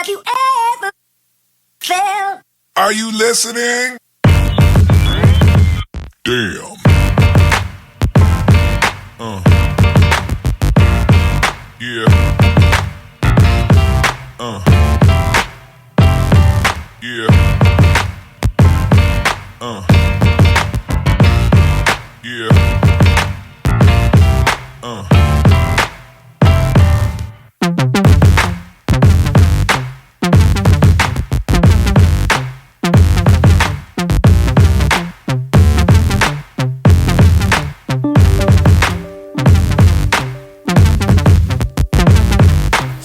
Have you ever felt? Are you listening? Damn. Yeah. Yeah. Yeah.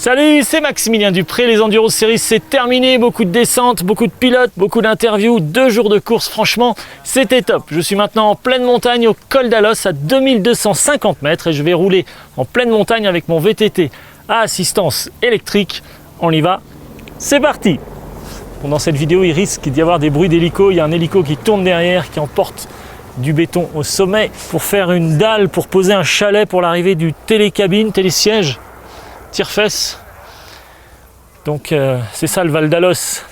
Salut, c'est Maximilien Dupré, les Enduro Series c'est terminé, beaucoup de descentes, beaucoup de pilotes, beaucoup d'interviews, 2 jours de course, franchement c'était top. Je suis maintenant en pleine montagne au col d'Alos à 2250 mètres et je vais rouler en pleine montagne avec mon VTT à assistance électrique. On y va, c'est parti. Bon, dans cette vidéo il risque d'y avoir des bruits d'hélico, il y a un hélico qui tourne derrière, qui emporte du béton au sommet pour faire une dalle, pour poser un chalet pour l'arrivée du télécabine, télésiège. Tire-fesses. Donc c'est ça le Val d'Alos.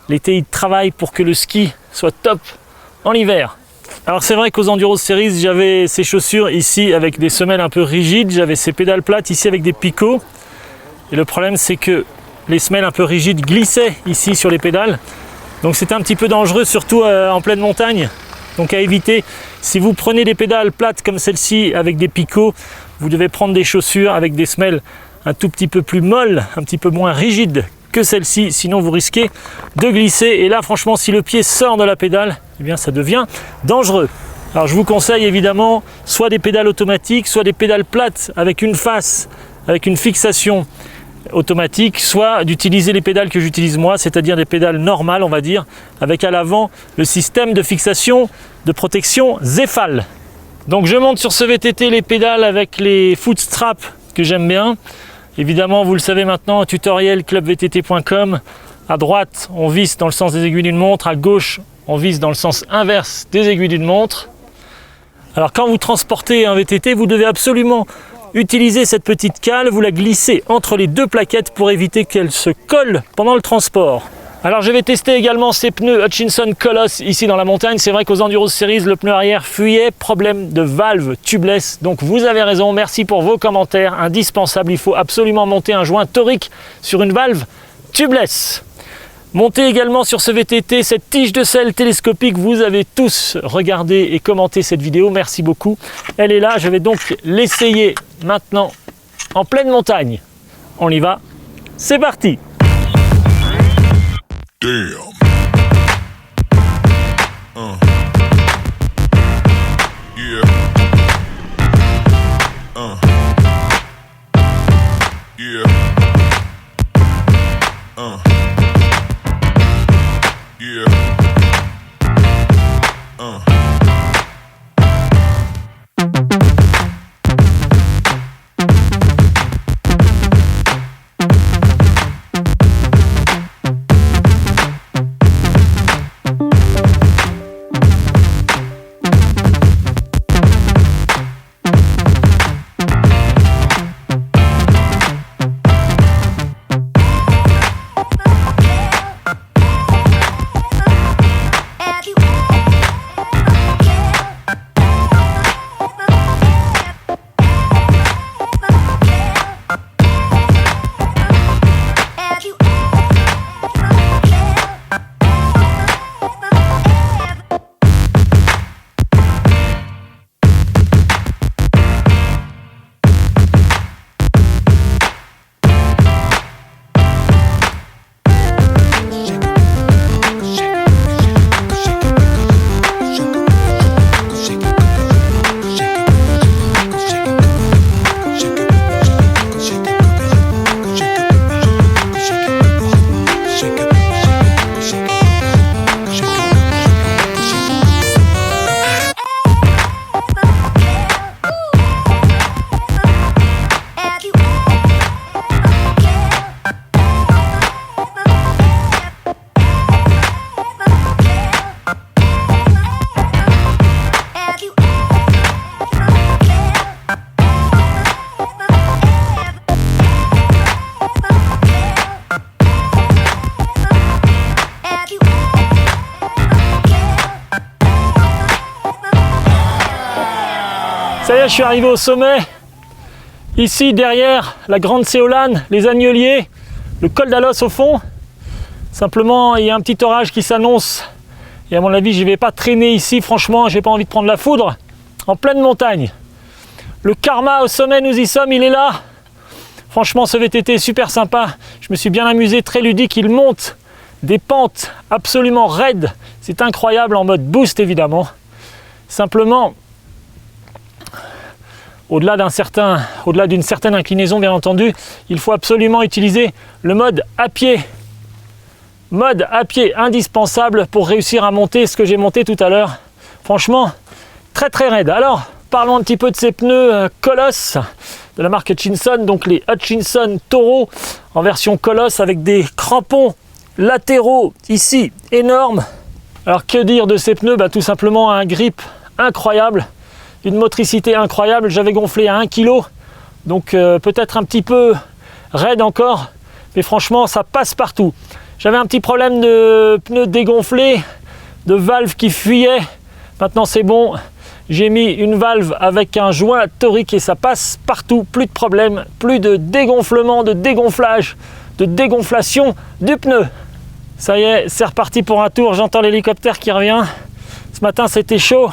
L'été il travaille pour que le ski soit top en hiver. Alors c'est vrai qu'aux Enduro Series j'avais ces chaussures ici avec des semelles un peu rigides, j'avais ces pédales plates ici avec des picots. Et le problème c'est que les semelles un peu rigides glissaient ici sur les pédales. Donc c'était un petit peu dangereux, surtout en pleine montagne. Donc à éviter, si vous prenez des pédales plates comme celle-ci avec des picots, vous devez prendre des chaussures avec des semelles un tout petit peu plus molles, un petit peu moins rigides que celle-ci, sinon vous risquez de glisser. Et là franchement si le pied sort de la pédale, eh bien ça devient dangereux. Alors je vous conseille évidemment soit des pédales automatiques, soit des pédales plates avec une face, avec une fixation automatique, soit d'utiliser les pédales que j'utilise moi, c'est-à-dire des pédales normales on va dire, avec à l'avant le système de fixation de protection Zefal. Donc je monte sur ce VTT les pédales avec les foot straps que j'aime bien. Évidemment, vous le savez maintenant, tutoriel clubvtt.com. À droite, on visse dans le sens des aiguilles d'une montre. À gauche, on visse dans le sens inverse des aiguilles d'une montre. Alors quand vous transportez un VTT, vous devez absolument utiliser cette petite cale. Vous la glissez entre les 2 plaquettes pour éviter qu'elle se colle pendant le transport. Alors je vais tester également ces pneus Hutchinson Colosse ici dans la montagne. C'est vrai qu'aux Enduro Series, le pneu arrière fuyait, problème de valve tubeless. Donc vous avez raison, merci pour vos commentaires, indispensable. Il faut absolument monter un joint torique sur une valve tubeless. Montez également sur ce VTT cette tige de sel télescopique. Vous avez tous regardé et commenté cette vidéo, merci beaucoup. Elle est là, je vais donc l'essayer maintenant en pleine montagne. On y va, c'est parti. Damn. Yeah. Yeah. Yeah. Ça y est, je suis arrivé au sommet. Ici, derrière, la Grande Séolane, les Agneliers, le col d'Alos au fond. Simplement, il y a un petit orage qui s'annonce. Et à mon avis, je ne vais pas traîner ici. Franchement, j'ai pas envie de prendre la foudre. En pleine montagne. Le karma au sommet, nous y sommes, il est là. Franchement, ce VTT est super sympa. Je me suis bien amusé, très ludique. Il monte des pentes absolument raides. C'est incroyable en mode boost, évidemment. Simplement, au-delà d'une certaine inclinaison, bien entendu, il faut absolument utiliser le mode à pied. Mode à pied indispensable pour réussir à monter ce que j'ai monté tout à l'heure. Franchement, très très raide. Alors, parlons un petit peu de ces pneus Colosse de la marque Hutchinson, donc les Hutchinson Toro en version Colosse avec des crampons latéraux ici énormes. Alors que dire de ces pneus? Tout simplement un grip incroyable. Une motricité incroyable, j'avais gonflé à 1 kg, donc peut-être un petit peu raide encore, mais franchement ça passe partout. J'avais un petit problème de pneus dégonflés, de valves qui fuyaient, maintenant c'est bon, j'ai mis une valve avec un joint torique et ça passe partout, plus de problème, plus de dégonflement, de dégonflage, de dégonflation du pneu. Ça y est, c'est reparti pour un tour, j'entends l'hélicoptère qui revient. Ce matin c'était chaud.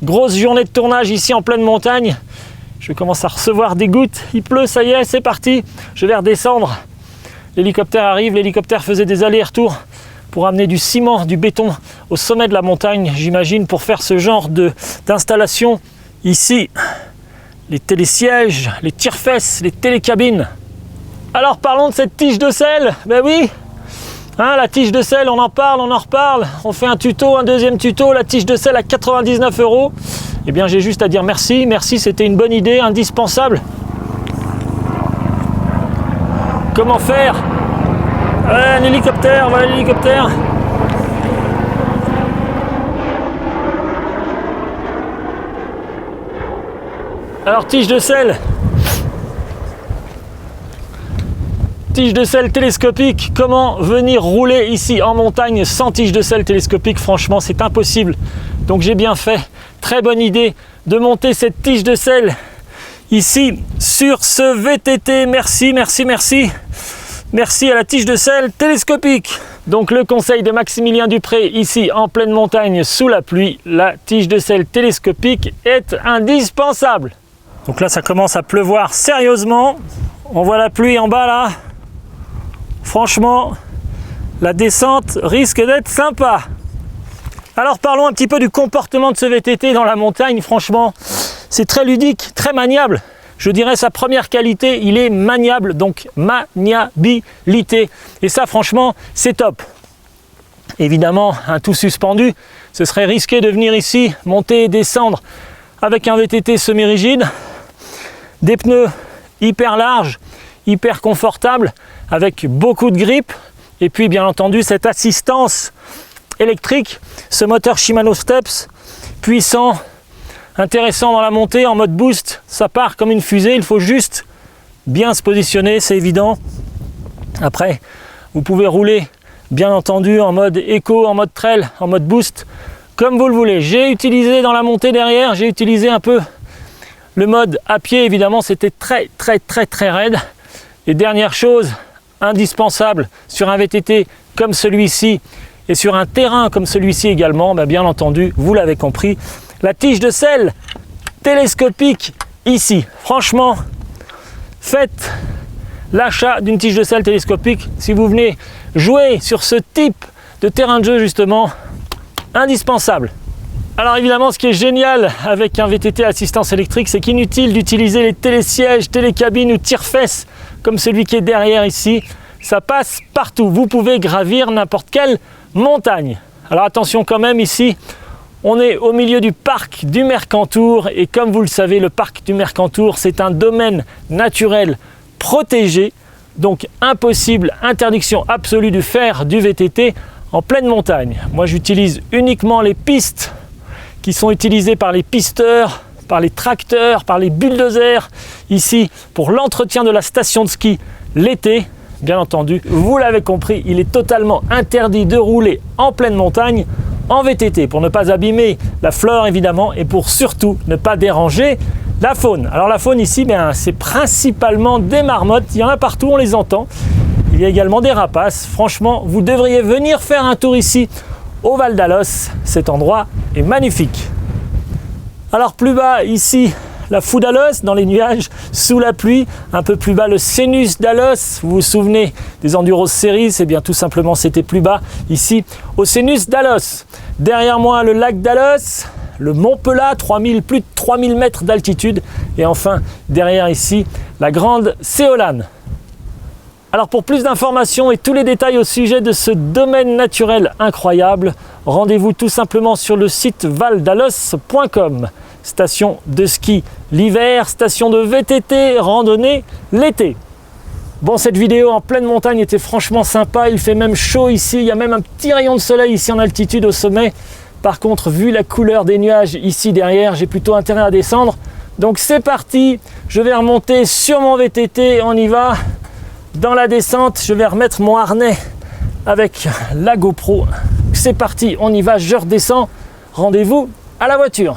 Grosse journée de tournage ici en pleine montagne. Je commence à recevoir des gouttes. Il pleut, ça y est, c'est parti. Je vais redescendre. L'hélicoptère arrive. L'hélicoptère faisait des allers-retours pour amener du ciment, du béton au sommet de la montagne, j'imagine, pour faire ce genre d'installation. Ici, les télésièges, les tire-fesses, les télécabines. Alors parlons de cette tige de sel. Ben oui, la tige de sel, on en parle, on en reparle. On fait un tuto, un deuxième tuto. La tige de sel à 99 €. Eh bien, j'ai juste à dire merci. Merci, c'était une bonne idée, indispensable. Comment faire? Un hélicoptère, voilà l'hélicoptère. Alors, tige de sel. Tige de sel télescopique, comment venir rouler ici en montagne sans tige de sel télescopique? Franchement, c'est impossible. Donc j'ai bien fait, très bonne idée de monter cette tige de sel ici sur ce VTT. Merci, merci, merci. Merci à la tige de sel télescopique. Donc le conseil de Maximilien Dupré ici en pleine montagne sous la pluie, la tige de sel télescopique est indispensable. Donc là ça commence à pleuvoir sérieusement. On voit la pluie en bas là. Franchement, la descente risque d'être sympa. Alors parlons un petit peu du comportement de ce VTT dans la montagne. Franchement, c'est très ludique, très maniable. Je dirais sa première qualité, il est maniable, donc maniabilité. Et ça, franchement, c'est top. Évidemment, un tout suspendu, ce serait risqué de venir ici, monter et descendre avec un VTT semi-rigide. Des pneus hyper larges, hyper confortables, avec beaucoup de grip. Et puis, bien entendu, cette assistance électrique, ce moteur Shimano Steps, puissant, intéressant dans la montée, en mode boost. Ça part comme une fusée, il faut juste bien se positionner, c'est évident. Après, vous pouvez rouler, bien entendu, en mode éco, en mode trail, en mode boost, comme vous le voulez. J'ai utilisé dans la montée derrière, j'ai utilisé un peu le mode à pied, évidemment, c'était très raide. Et dernière chose indispensable sur un VTT comme celui-ci et sur un terrain comme celui-ci également, bien entendu, vous l'avez compris, la tige de sel télescopique ici. Franchement, faites l'achat d'une tige de sel télescopique si vous venez jouer sur ce type de terrain de jeu justement, indispensable. Alors évidemment, ce qui est génial avec un VTT à assistance électrique, c'est qu'inutile d'utiliser les télésièges, télécabines ou tire-fesses comme celui qui est derrière ici. Ça passe partout. Vous pouvez gravir n'importe quelle montagne. Alors attention quand même, ici, on est au milieu du parc du Mercantour. Et comme vous le savez, le parc du Mercantour, c'est un domaine naturel protégé. Donc impossible, interdiction absolue de faire du VTT en pleine montagne. Moi, j'utilise uniquement les pistes qui sont utilisées par les pisteurs, par les tracteurs, par les bulldozers, ici pour l'entretien de la station de ski l'été. Bien entendu, vous l'avez compris, il est totalement interdit de rouler en pleine montagne en VTT pour ne pas abîmer la flore évidemment et pour surtout ne pas déranger La faune. Alors la faune ici, c'est principalement des marmottes. Il y en a partout, on les entend. Il y a également des rapaces. Franchement, vous devriez venir faire un tour ici au Val d'Alos. Cet endroit est magnifique. Alors plus bas, ici, la Fou d'Alos dans les nuages, sous la pluie. Un peu plus bas, le Cénus d'Alos. Vous vous souvenez des Enduro Series? Eh bien, tout simplement, c'était plus bas, ici, au Cénus d'Alos. Derrière moi, le lac d'Alos, le Mont Pelat, plus de 3000 mètres d'altitude. Et enfin, derrière ici, la Grande Séolane. Alors pour plus d'informations et tous les détails au sujet de ce domaine naturel incroyable, rendez-vous tout simplement sur le site valdalos.com. Station de ski l'hiver, station de VTT, randonnée l'été. Bon, cette vidéo en pleine montagne était franchement sympa, il fait même chaud ici, il y a même un petit rayon de soleil ici en altitude au sommet. Par contre, vu la couleur des nuages ici derrière, j'ai plutôt intérêt à descendre. Donc c'est parti, je vais remonter sur mon VTT, on y va. Dans la descente, je vais remettre mon harnais avec la GoPro. C'est parti, on y va, je redescends. Rendez-vous à la voiture.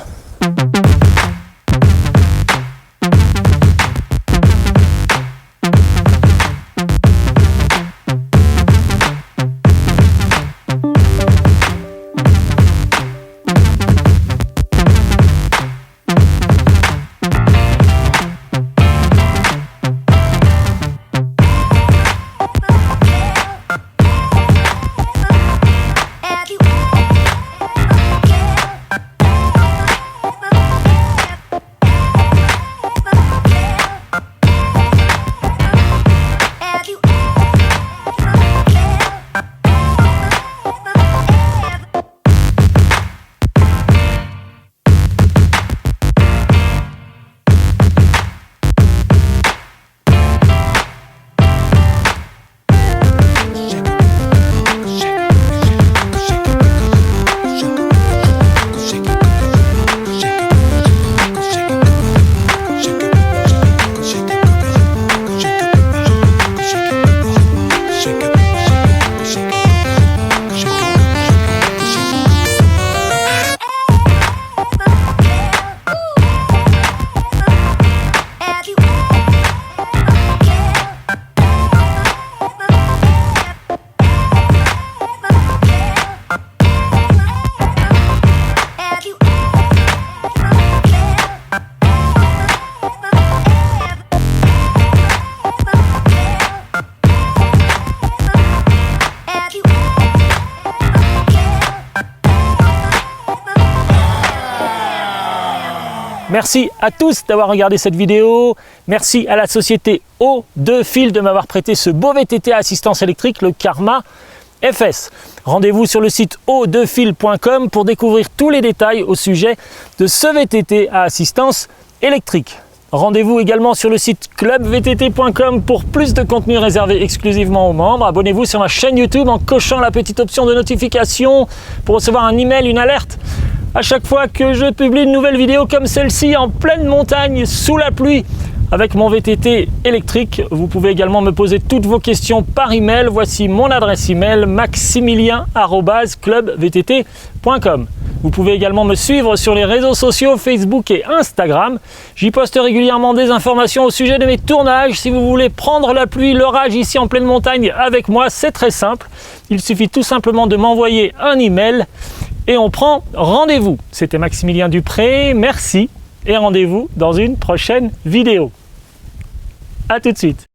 Merci à tous d'avoir regardé cette vidéo. Merci à la société O2Fil de m'avoir prêté ce beau VTT à assistance électrique, le Karma FS. Rendez-vous sur le site o2fil.com pour découvrir tous les détails au sujet de ce VTT à assistance électrique. Rendez-vous également sur le site clubvtt.com pour plus de contenu réservé exclusivement aux membres. Abonnez-vous sur ma chaîne YouTube en cochant la petite option de notification pour recevoir un email, une alerte à chaque fois que je publie une nouvelle vidéo comme celle-ci en pleine montagne sous la pluie avec mon VTT électrique. Vous pouvez également me poser toutes vos questions par email. Voici mon adresse email maximilien@clubvtt.com. Vous pouvez également me suivre sur les réseaux sociaux Facebook et Instagram. J'y poste régulièrement des informations au sujet de mes tournages. Si vous voulez prendre la pluie, l'orage ici en pleine montagne avec moi, c'est très simple. Il suffit tout simplement de m'envoyer un email et on prend rendez-vous. C'était Maximilien Dupré, merci et rendez-vous dans une prochaine vidéo. A tout de suite.